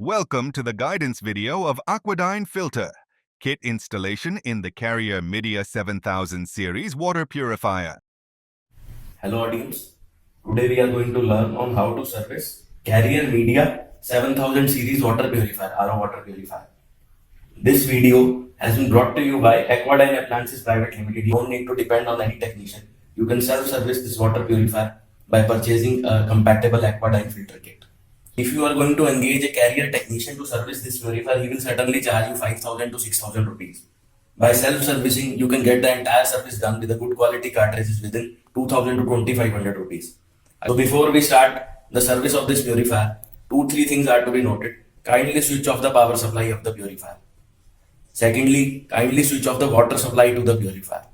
Welcome to the guidance video of Aquadyne Filter, kit installation in the Carrier Midea 7000 series water purifier. Hello audience, today we are going to learn on how to service Carrier Midea 7000 series water purifier, RO water purifier. This video has been brought to you by Aquadyne Appliances Private Limited. You don't need to depend on any technician. You can self-service this water purifier by purchasing a compatible Aquadyne filter kit. If you are going to engage a Carrier technician to service this purifier, he will certainly charge you 5,000 to 6,000 rupees. By self-servicing, you can get the entire service done with a good quality cartridges within 2,000 to 2,500 rupees. So before we start the service of this purifier, 2-3 things are to be noted. Kindly switch off the power supply of the purifier. Secondly, kindly switch off the water supply to the purifier.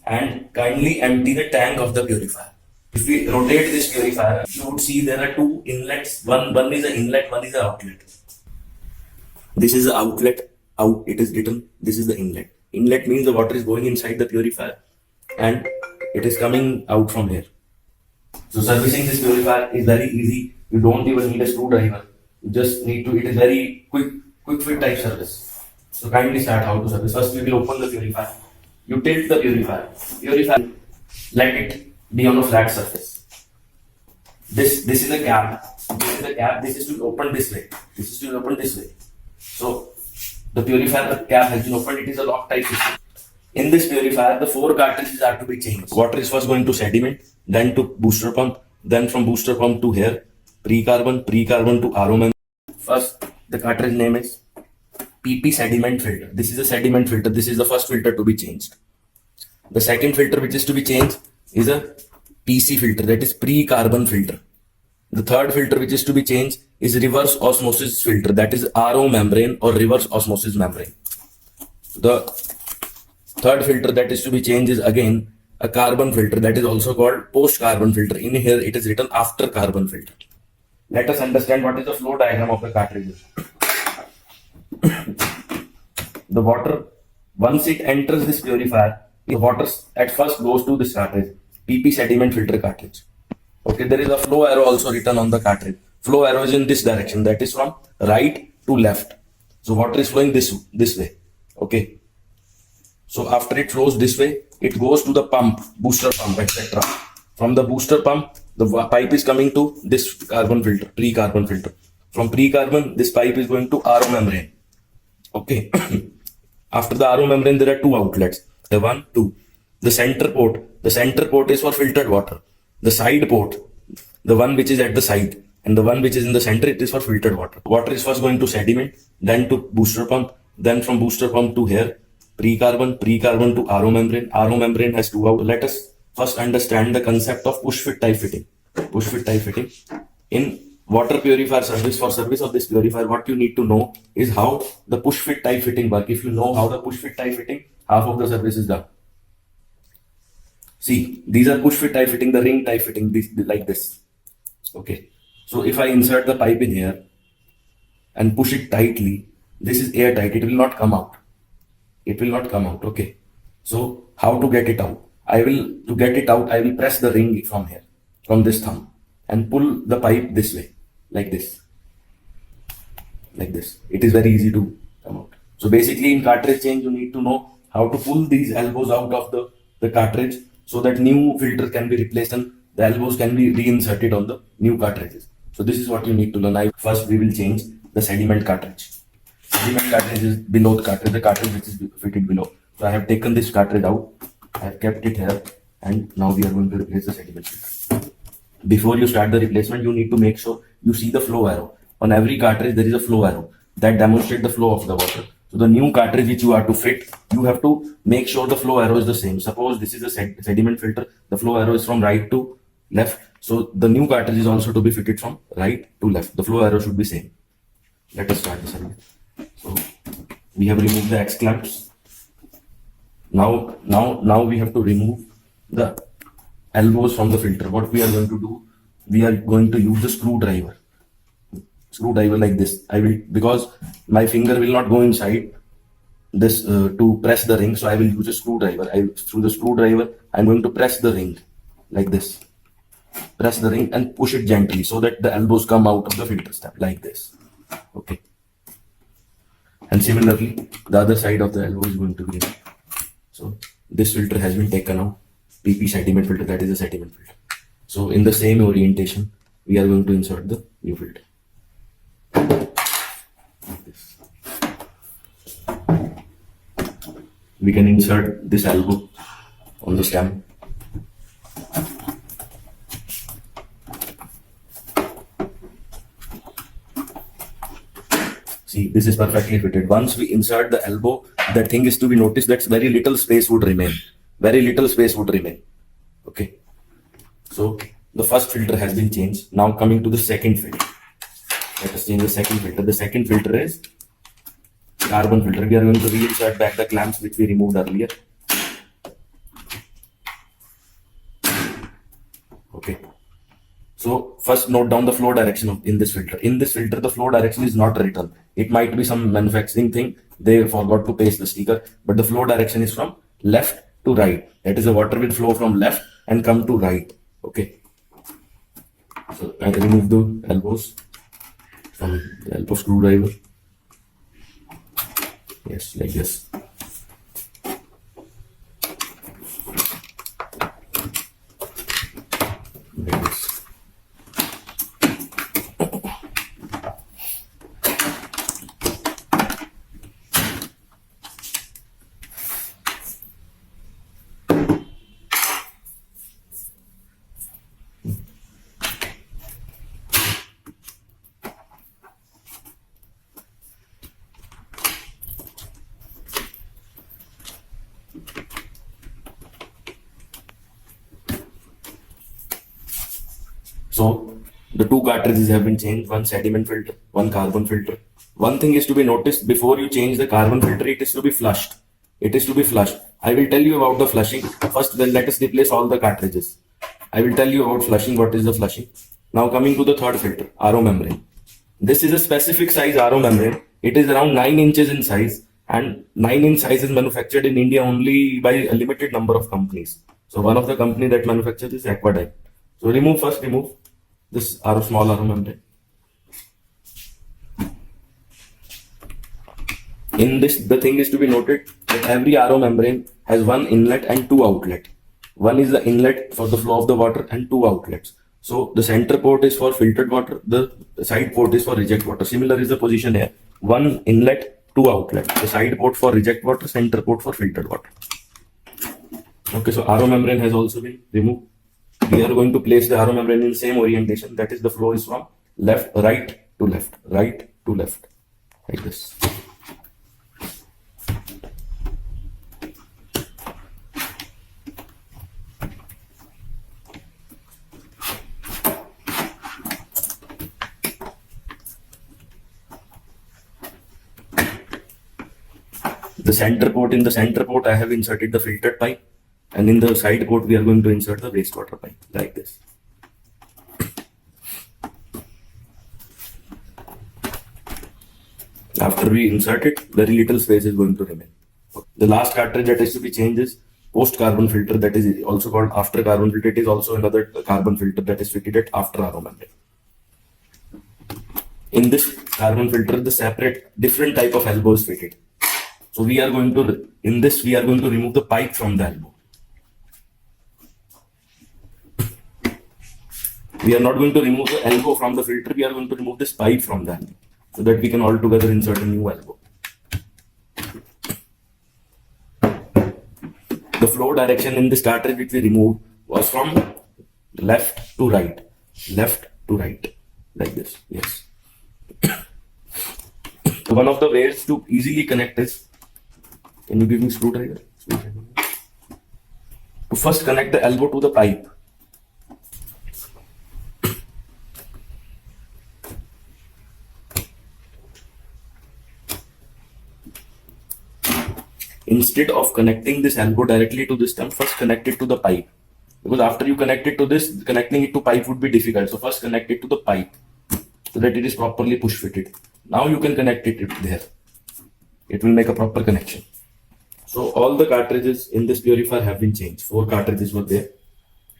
And kindly empty the tank of the purifier. If we rotate this purifier, you would see there are two inlets. One is an inlet, one is an outlet. This is the outlet. Out it is written. This is the inlet. Inlet means the water is going inside the purifier and it is coming out from here. So servicing this purifier is very easy. You don't even need a screwdriver. You just need to. It is very quick fit type service. So kindly start how to service. First we will open the purifier. You tilt the purifier. Let it be on a flat surface. This is a cap. This is a cap. This is to open this way. This is to open this way. So the purifier cap has been opened. It is a lock type system. In this purifier, the 4 cartridges are to be changed. Water is first going to sediment, then to booster pump, then from booster pump to here, pre-carbon to RO membrane. First, the cartridge name is PP sediment filter. This is a sediment filter. This is the first filter to be changed. The second filter which is to be changed is a PC filter, that is pre-carbon filter. The third filter which is to be changed is reverse osmosis filter, that is RO membrane or reverse osmosis membrane. The third filter that is to be changed is again a carbon filter, that is also called post-carbon filter. In here it is written after carbon filter. Let us understand what is the flow diagram of the cartridges. The water, once it enters this purifier, the water at first goes to this cartridge, PP sediment filter cartridge. Okay, there is a flow arrow also written on the cartridge. Flow arrow is in this direction, that is from right to left. So water is flowing this way. Okay. So after it flows this way, it goes to the pump, booster pump, etc. From the booster pump, the pipe is coming to this carbon filter, pre-carbon filter. From pre-carbon, this pipe is going to RO membrane. Okay. After the RO membrane, there are 2 outlets. The 1, 2. The center port is for filtered water. The side port, the one which is at the side, and the one which is in the center, it is for filtered water. Water is first going to sediment, then to booster pump, then from booster pump to here, pre-carbon to RO membrane. RO membrane has 2 outlets. Let us first understand the concept of push fit type fitting. Push fit type fitting. In water purifier service, for service of this purifier, what you need to know is how the push fit type fitting work. If you know how the push fit type fitting, half of the service is done. See, these are push fit type fitting, the ring type fitting, like this. Okay. So if I insert the pipe in here and push it tightly, this is airtight. It will not come out. It will not come out. Okay. So how to get it out? I will press the ring from here, from this thumb, and pull the pipe this way, like this. Like this. It is very easy to come out. So basically in cartridge change, you need to know how to pull these elbows out of the cartridge so that new filter can be replaced and the elbows can be reinserted on the new cartridges. So this is what you need to learn. First we will change the sediment cartridge. Sediment cartridge is below the cartridge which is fitted below. So I have taken this cartridge out, I have kept it here, and now we are going to replace the sediment filter. Before you start the replacement, you need to make sure you see the flow arrow. On every cartridge there is a flow arrow that demonstrates the flow of the water. So the new cartridge which you are to fit, you have to make sure the flow arrow is the same. Suppose this is a sediment filter, the flow arrow is from right to left. So the new cartridge is also to be fitted from right to left. The flow arrow should be same. Let us start the service. So we have removed the X clamps. Now we have to remove the elbows from the filter. What we are going to do, we are going to use the screwdriver like this. Because my finger will not go inside this to press the ring, so I will use a screwdriver. Through the screwdriver, I'm going to press the ring like this. Press the ring and push it gently so that the elbows come out of the filter step like this. Okay. And similarly, the other side of the elbow is going to be removed. So this filter has been taken out. PP sediment filter, that is a sediment filter. So in the same orientation, we are going to insert the new filter. Like this. We can insert this elbow on the stem. See, this is perfectly fitted. Once we insert the elbow, the thing is to be noticed that very little space would remain. Very little space would remain. Okay. So the first filter has been changed. Now coming to the second filter. Let us change the second filter. The second filter is carbon filter. We are going to reinsert back the clamps which we removed earlier. Okay. So first note down the flow direction in this filter. In this filter, the flow direction is not written. It might be some manufacturing thing. They forgot to paste the sticker, but the flow direction is from left to right. That is, the water will flow from left and come to right. Okay. So I remove the elbows from the elbow screwdriver. Yes, like this. Like this. So the two cartridges have been changed, one sediment filter, one carbon filter. One thing is to be noticed, before you change the carbon filter, it is to be flushed. It is to be flushed. I will tell you about the flushing. First, then let us replace all the cartridges. I will tell you about flushing, what is the flushing. Now coming to the third filter, RO membrane. This is a specific size RO membrane. It is around 9 inches in size, and 9-inch size is manufactured in India only by a limited number of companies. So one of the company that manufactures is Aquadyne. So remove this small RO membrane. In this, the thing is to be noted that every RO membrane has one inlet and two outlet. One is the inlet for the flow of the water and two outlets. So the center port is for filtered water, the side port is for reject water. Similar is the position here. One inlet, two outlets. The side port for reject water, center port for filtered water. Okay, so RO membrane has also been removed. We are going to place the RO membrane in the same orientation. That is, the flow is from right to left, like this. The center port, in the center port, I have inserted the filtered pipe, and in the side port, we are going to insert the wastewater pipe, like this. After we insert it, very little space is going to remain. The last cartridge that is to be changed is post-carbon filter, that is also called after carbon filter. It is also another carbon filter that is fitted at after RO membrane. In this carbon filter, the separate different type of elbow is fitted. So we are going to, in this, we are going to remove the pipe from the elbow. We are not going to remove the elbow from the filter, we are going to remove this pipe from the elbow, so that we can altogether insert a new elbow. The flow direction in this cartridge which we removed was from left to right, like this, yes. One of the ways to easily connect is, can you give me screwdriver? To first connect the elbow to the pipe. Instead of connecting this elbow directly to this stem, first connect it to the pipe. Because after you connect it to this, connecting it to pipe would be difficult. So first connect it to the pipe, so that it is properly push fitted. Now you can connect it there. It will make a proper connection. So all the cartridges in this purifier have been changed. 4 cartridges were there.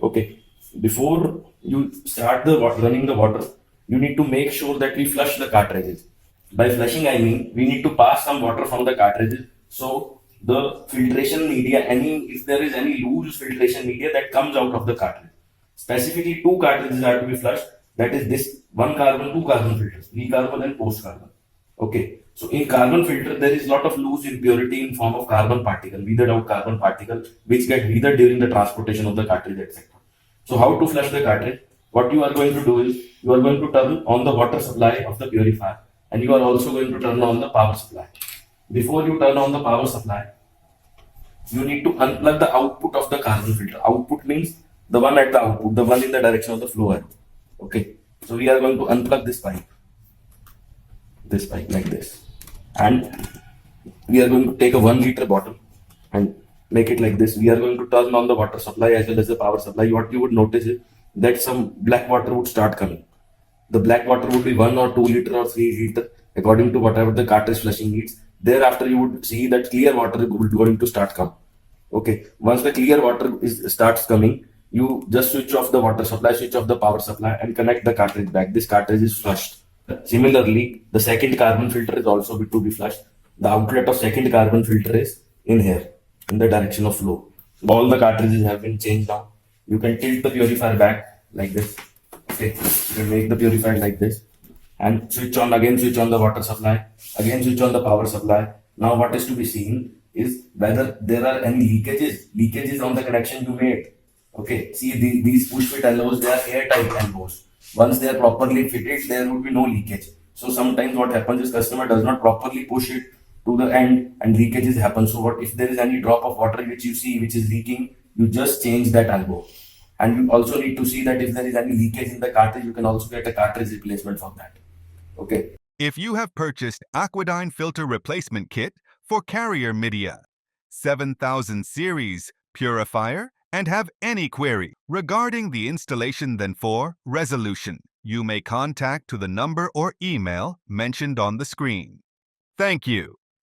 Okay. Before you start running the water, you need to make sure that we flush the cartridges. By flushing, I mean we need to pass some water from the cartridges. So the filtration media, if there is any loose filtration media that comes out of the cartridge. Specifically, two cartridges are to be flushed. That is this one carbon, two carbon filters, pre-carbon and post-carbon. Okay. So in carbon filter, there is lot of loose impurity in form of carbon particle, weathered out carbon particle, which get weathered during the transportation of the cartridge, etc. So how to flush the cartridge? What you are going to do is you are going to turn on the water supply of the purifier, and you are also going to turn on the power supply. Before you turn on the power supply, you need to unplug the output of the carbon filter. Output means the one at the output, the one in the direction of the flow arrow. Okay. So we are going to unplug this pipe like this, and we are going to take a 1 liter bottle and make it like this. We are going to turn on the water supply as well as the power supply. What you would notice is that some black water would start coming. The black water would be 1 or 2 liter or 3 liter according to whatever the cartridge flushing needs. Thereafter, you would see that clear water is going to start come. Okay. Once the clear water starts coming, you just switch off the water supply, switch off the power supply, and connect the cartridge back. This cartridge is flushed. Similarly, the second carbon filter is also to be flushed. The outlet of second carbon filter is in here, in the direction of flow. All the cartridges have been changed now. You can tilt the purifier back like this. Okay, you can make the purifier like this and switch on again, switch on the water supply, again switch on the power supply. Now what is to be seen is whether there are any leakages on the connection you made. Okay, see these push fit elbows, they are airtight elbows. Once they are properly fitted, there would be no leakage. So sometimes what happens is customer does not properly push it to the end and leakages happen. So what if there is any drop of water which you see which is leaking, you just change that elbow. And you also need to see that if there is any leakage in the cartridge, you can also get a cartridge replacement for that. Okay. If you have purchased Aquadyne filter replacement kit for Carrier Midea 7000 series purifier and have any query regarding the installation, then for resolution, you may contact to the number or email mentioned on the screen. Thank you.